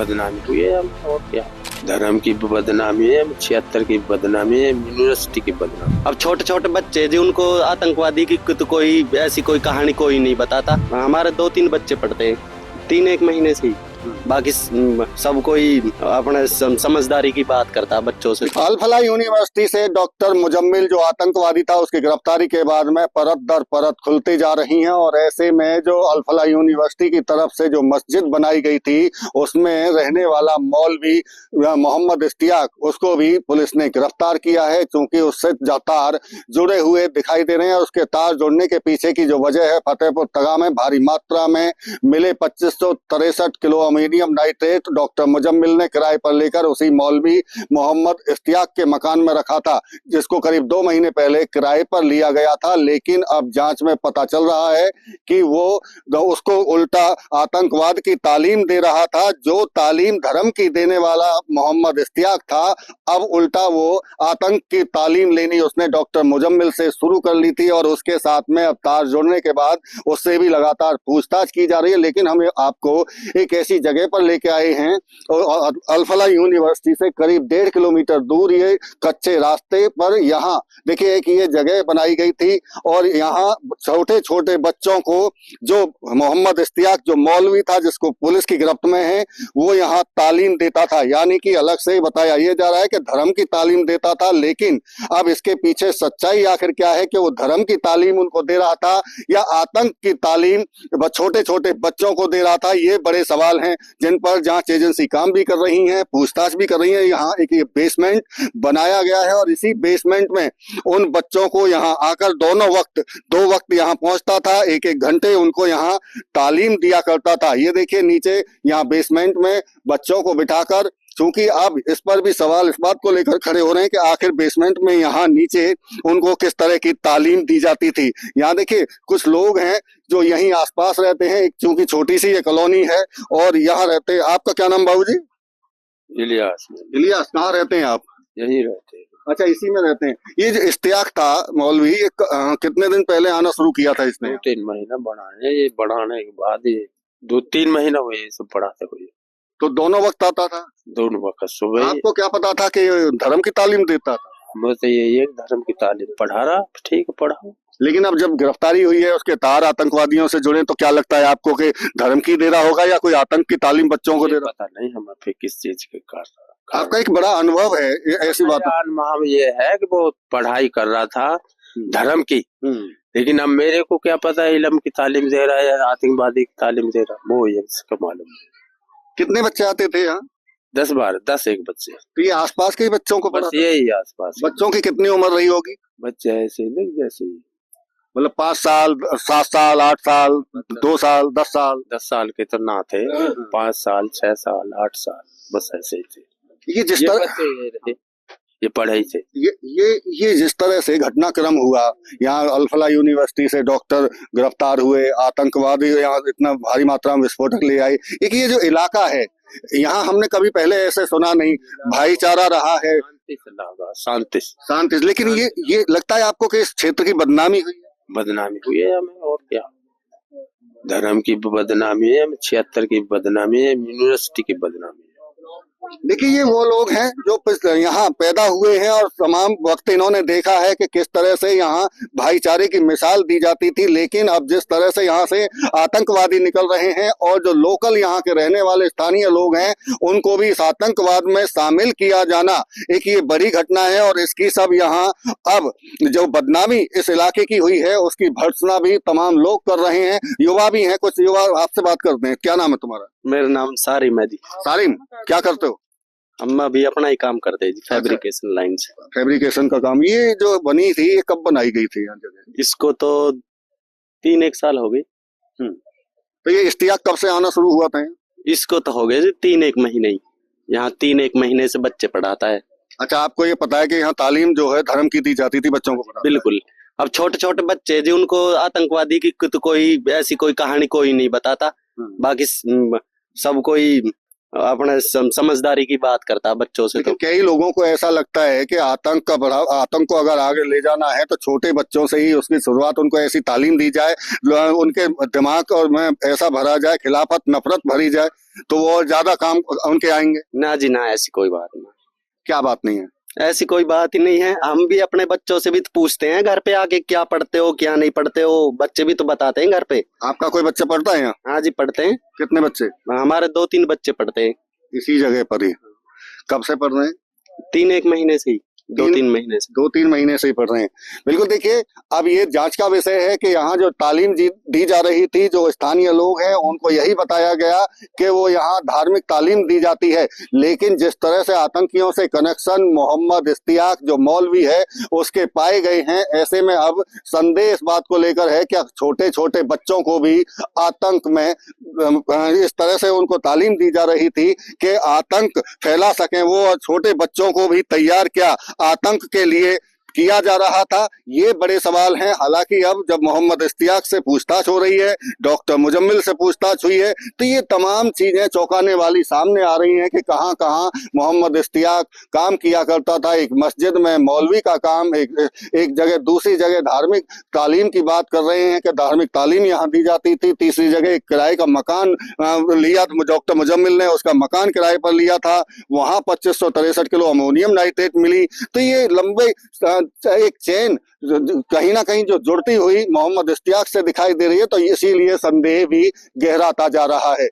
बदनामी हुई है हमें, और क्या। धर्म की बदनामी है, 76 की बदनामी है, यूनिवर्सिटी की बदनामी। अब छोटे छोटे बच्चे जो उनको आतंकवादी की तो कोई ऐसी कोई कहानी कोई नहीं बताता। हमारे 2-3 बच्चे पढ़ते हैं 3-1 महीने से ही, बाकी सब कोई अपने समझदारी की बात करता है बच्चों से। अल फला यूनिवर्सिटी से डॉक्टर मुजम्मिल जो आतंकवादी था उसकी गिरफ्तारी के बाद में परत दर परत खुलती जा रही हैं, और ऐसे में जो अल फला यूनिवर्सिटी की तरफ से जो मस्जिद बनाई गई थी उसमें रहने वाला मौलवी मोहम्मद इश्तियाक, उसको भी पुलिस ने गिरफ्तार किया है, क्योंकि उससे तार जुड़े हुए दिखाई दे रहे हैं। उसके तार जुड़ने के पीछे की जो वजह है, फतेहपुर तगा में भारी मात्रा में मिले 2563 kilo ammonium nitrate doctor Muzammil ने किराए पर लेकर उसी मौलवी मोहम्मद इश्तियाक के मकान में रखा था, जिसको करीब 2 महीने पहले किराए पर लिया गया था। लेकिन अब जांच में पता चल रहा है कि वो उसको उल्टा आतंकवाद की तालीम दे रहा था। जो तालीम धर्म की देने वाला मोहम्मद इश्तियाक था, अब उल्टा वो आतंक की तालीम लेनी उसने डॉक्टर मुजम्मिल से शुरू कर ली थी, और उसके साथ में अब तार जुड़ने के बाद उससे भी लगातार पूछताछ की जा रही है। लेकिन हम आपको एक ऐसी जगह पर लेके आए हैं, अल फला यूनिवर्सिटी से करीब 1.5 किलोमीटर दूर ये कच्चे रास्ते पर यहाँ देखिए कि ये जगह बनाई गई थी, और यहाँ छोटे छोटे बच्चों को जो मोहम्मद इश्तियाक जो मौलवी था जिसको पुलिस की गिरफ्त में है, वो यहाँ तालीम देता था। यानी कि अलग से बताया ये जा रहा है कि धर्म की तालीम देता था, लेकिन अब इसके पीछे सच्चाई आखिर क्या है कि वो धर्म की तालीम उनको दे रहा था या आतंक की तालीम छोटे छोटे बच्चों को दे रहा था। ये बड़े सवाल हैं जिन पर जांच एजेंसी काम भी कर रही है, पूछताछ भी कर रही है। यहाँ एक ये बेसमेंट बनाया गया है, और इसी बेसमेंट में उन बच्चों को यहाँ आकर दो वक्त यहाँ पहुंचता था, 1-1 घंटे उनको यहाँ तालीम दिया करता था। ये देखिए नीचे यहाँ बेसमेंट में बच्चों को बिठाकर, क्योंकि अब इस पर भी सवाल इस बात को लेकर खड़े हो रहे हैं कि आखिर बेसमेंट में यहाँ नीचे उनको किस तरह की तालीम दी जाती थी। यहाँ देखिए कुछ लोग हैं जो यहीं आसपास रहते हैं, क्योंकि छोटी सी ये कॉलोनी है और यहाँ रहते हैं। आपका क्या नाम बाबूजी? इलियास। इलियास, कहाँ रहते हैं आप? यही रहते हैं। अच्छा, इसी में रहते हैं। ये जो इश्तियाक था मौलवी, कितने दिन पहले आना शुरू किया था इसने? 2-3 महीना बढ़ाने, ये बढ़ाने के बाद ये 2-3 महीना हुए ये सब बढ़ाते हुए। तो दोनों वक्त आता था? दोनों वक्त सुबह। आपको क्या पता था कि धर्म की तालीम देता था? हमें तो ये एक धर्म की तालीम पढ़ा रहा, ठीक है पढ़ाओ। लेकिन अब जब गिरफ्तारी हुई है, उसके तार आतंकवादियों से जुड़े, तो क्या लगता है आपको कि धर्म की दे रहा होगा या कोई आतंक की तालीम बच्चों को दे रहा? पता नहीं हमें फिर किस चीज के कर। आपका एक बड़ा अनुभव है ऐसी बात? अनुभव ये है कि वो पढ़ाई कर रहा था धर्म की, लेकिन अब मेरे को क्या पता है इल्म की तालीम दे रहा है या आतंकवादी की तालीम दे रहा है, वो ये इसका मालूम। कितने बच्चे आते थे यहाँ? 10-12 बच्चे। तो ये आसपास के बच्चों को बस यही आसपास। बच्चों की कितनी उम्र रही होगी? बच्चे ऐसे जैसे मतलब 5 साल, 7 साल, 8 साल, 2 साल, 10 साल? 10 साल के तो ना थे, 5 साल, 6 साल, 8 साल, बस ऐसे ही थे। ये जिस तरह ये पढ़ाई से ये जिस तरह से घटनाक्रम हुआ, यहाँ अल फला यूनिवर्सिटी से डॉक्टर गिरफ्तार हुए, आतंकवादी यहाँ इतना भारी मात्रा में विस्फोटक ले आए। एक ये जो इलाका है यहाँ हमने कभी पहले ऐसे सुना नहीं, भाईचारा रहा है, शांति। लेकिन ये लगता है आपको कि इस क्षेत्र की बदनामी हुई है? बदनामी हुई है हमें, और क्या। धर्म की बदनामी है, 76 की बदनामी है, यूनिवर्सिटी की बदनामी है। देखिए ये वो लोग हैं जो यहाँ पैदा हुए हैं, और तमाम वक्त इन्होंने देखा है कि किस तरह से यहाँ भाईचारे की मिसाल दी जाती थी। लेकिन अब जिस तरह से यहाँ से आतंकवादी निकल रहे हैं, और जो लोकल यहाँ के रहने वाले स्थानीय लोग हैं उनको भी इस आतंकवाद में शामिल किया जाना, एक ये बड़ी घटना है। और इसकी सब यहाँ अब जो बदनामी इस इलाके की हुई है उसकी भर्त्सना भी तमाम लोग कर रहे हैं। युवा भी हैं, कुछ युवा आपसे बात करते हैं। क्या नाम है तुम्हारा? मेरा नाम सारिम है जी। सारिम, क्या करते हो? हम अभी अपना ही काम करते हैं जी, फैब्रिकेशन लाइन से। फैब्रिकेशन का काम। ये जो बनी थी ये कब बनाई गई थी यहाँ जगह? इसको तो 3-1 साल हो गई। तो ये इश्तियाक कब से आना शुरू हुआ था? इसको तो हो गए जी 3-1 महीने ही। यहाँ 3-1 महीने से बच्चे पढ़ाता है। अच्छा, आपको ये पता है कि यहाँ तालीम जो है धर्म की दी जाती थी बच्चों को? बिल्कुल। अब छोटे छोटे बच्चे जो उनको आतंकवादी की तो कोई ऐसी कोई कहानी कोई नहीं बताता, बाकी सब कोई अपने समझदारी की बात करता बच्चों से। तो कई लोगों को ऐसा लगता है कि आतंक को अगर आगे ले जाना है तो छोटे बच्चों से ही उसकी शुरुआत, उनको ऐसी तालीम दी जाए, उनके दिमाग और में ऐसा भरा जाए, खिलाफत नफरत भरी जाए। तो वो ज्यादा काम उनके आएंगे। ना जी ना, ऐसी कोई बात नहीं। क्या बात नहीं है? ऐसी कोई बात ही नहीं है। हम भी अपने बच्चों से भी तो पूछते हैं घर पे आके, क्या पढ़ते हो क्या नहीं पढ़ते हो। बच्चे भी तो बताते हैं घर पे। आपका कोई बच्चा पढ़ता है यहाँ? हाँ जी पढ़ते हैं। कितने बच्चे? हमारे 2-3 बच्चे पढ़ते हैं इसी जगह पर ही। कब से पढ़ रहे हैं? 3-1 महीने से ही, 2-3 महीने से। 2-3 महीने से ही पढ़ रहे हैं। बिल्कुल, देखिए अब ये जांच का विषय है कि यहाँ जो तालीम दी जा रही थी, जो स्थानीय लोग हैं उनको यही बताया गया कि वो यहाँ धार्मिक तालीम दी जाती है, लेकिन जिस तरह से आतंकियों से कनेक्शन मोहम्मद इश्तियाक जो मौलवी है उसके पाए गए हैं, ऐसे में अब संदेह इस बात को लेकर है कि छोटे छोटे बच्चों को भी आतंक में इस तरह से उनको तालीम दी जा रही थी कि आतंक फैला सकें वो, और छोटे बच्चों को भी तैयार क्या आतंक के लिए किया जा रहा था। ये बड़े सवाल हैं। हालांकि अब जब मोहम्मद इश्तियाक से पूछताछ हो रही है, डॉक्टर मुजम्मिल से पूछताछ हुई है, तो ये तमाम चीजें चौंकाने वाली सामने आ रही हैं कि कहां कहां मोहम्मद इश्तियाक काम किया करता था। एक मस्जिद में मौलवी का काम, एक जगह, दूसरी जगह धार्मिक तालीम की बात कर रहे हैं कि धार्मिक तालीम यहाँ दी जाती थी, तीसरी जगह एक किराए का मकान लिया डॉक्टर मुजम्मिल ने, उसका मकान किराए पर लिया था, वहां 2563 किलो अमोनियम नाइट्रेट मिली। तो ये लंबे एक चेन कहीं ना कहीं जो जुड़ती हुई मोहम्मद इश्तियाक से दिखाई दे रही है, तो इसीलिए संदेह भी गहराता जा रहा है।